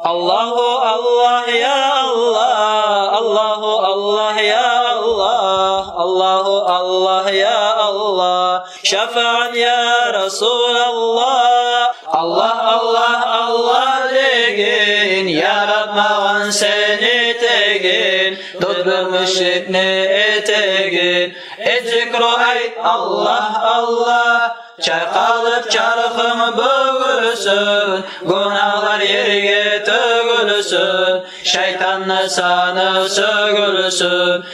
Allahu Allah ya Allah, Allahu Allah ya Allah, Allahu Allah ya Allah, şefaat ya Resulallah. Allah Allah Allah degin, yaratmağın seni tegin, tutmuş ne etegin, zikru ayt Allah Allah. Çaykalıp çarkım böğülsün, günahlar yerge tögülsün, şeytanlı sanı sögülsün.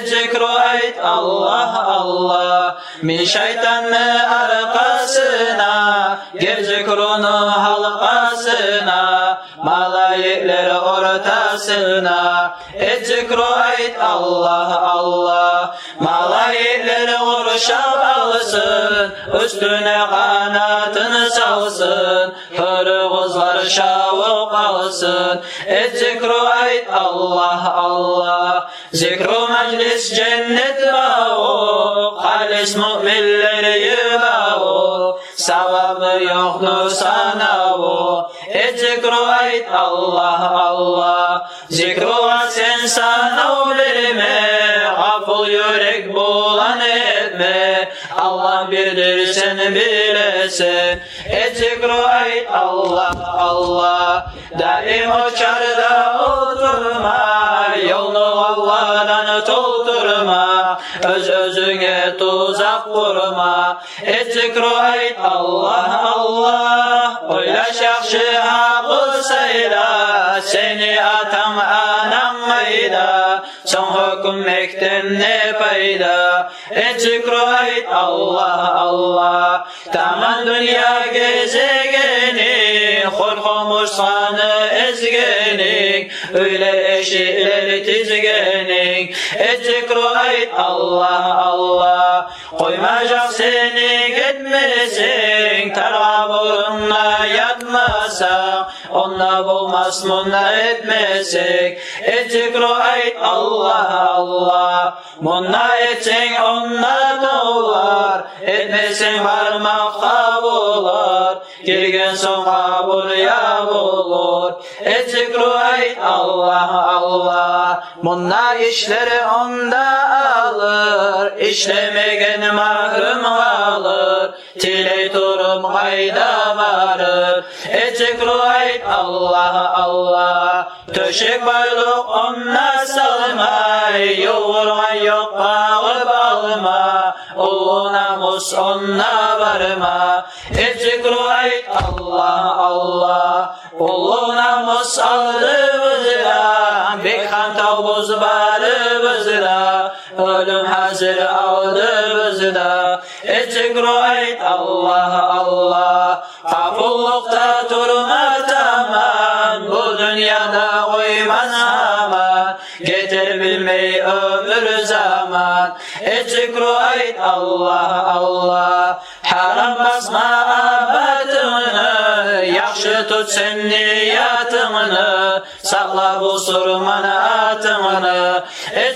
Zikru ayt Allah Allah, min şeytanlı arkasına, gir zikrunu halkasına, malayikler ortasına. Zikru ayt Allah Allah, malayikler kurşap alsın, üstüne kanatını salsın, hırgızlar şavuk alsın. Zikru ayt Allah Allah, zikru meclis cennet bağı, halis müminler yıbağı, sevabı yoktur sanavu. Zikru ayt Allah Allah, zikru sen sanav verme, gaful yürek bulan etme, Allah birdir sen bilesin. Zikru ayt Allah Allah, daim o çarda oturma, yolunu Allah'dan toldurma, öz özüne tuzak kurma. Zikru ayt Allah Allah, oylaş yakşı hakkı sayla, seni atam anam mayda, son hükmekten ne payda. Zikru ayt Allah Allah, tamam dünya gezegeni, korkmuş sanı ezgenik, öyle eşikler tizgenik. Zikru ayt Allah Allah, koymayacak seni gitmesin, taraburunla yatmasak, onunla bulmaz munla etmesek. Zikru ayt Allah Allah, munla etsen onunla dolar, etmesen varmak kabular, girgen son kabul ya bulur. Zikru ayt Allah Allah, munla işleri onda alır, işlemegen mahrum kalır, tile turum kayda varır. Zikru ayt Allah Allah, töşek baylık onunla salmay, yoğurma yok bağıp alma, ulu namus onunla varma. Zikru ayt Allah Allah, ulu namus aldı vızra, bekhan tavbuz barı vızra, ölüm hazır aldı vızra. Zikru ayt Allah Allah, kafullukta durma tamam, bu dünyada uymaz aman, getir bilmeyi ömür zaman. Zikru ayt Allah Allah, haram basma abatını, yakşı tut sen niyatını, sakla bu surmanı atını.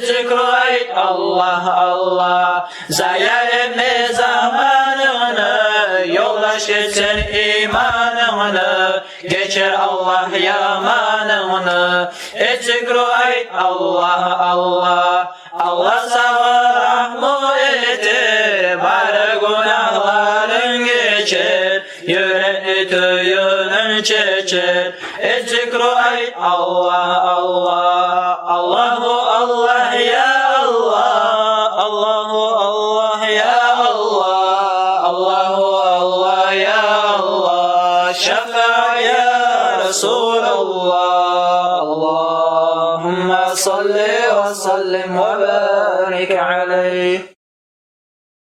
Zikru ayt Allah Allah, zaya etme zamanını, yoldaş geçsen imanını, geçer Allah yamanını. Zikru ayt Allah Allah, Allah sana rahmet etir, bari günahların geçer, yüreğini tüyünün çeker. Zikru ayt Allah Allah, Allahu Allah ya Allah, Allahu Allah ya Allah, Allahu Allah ya Allah, şefaat ya Resulallah. Allahümme salli ve sellim ve barik aleyh.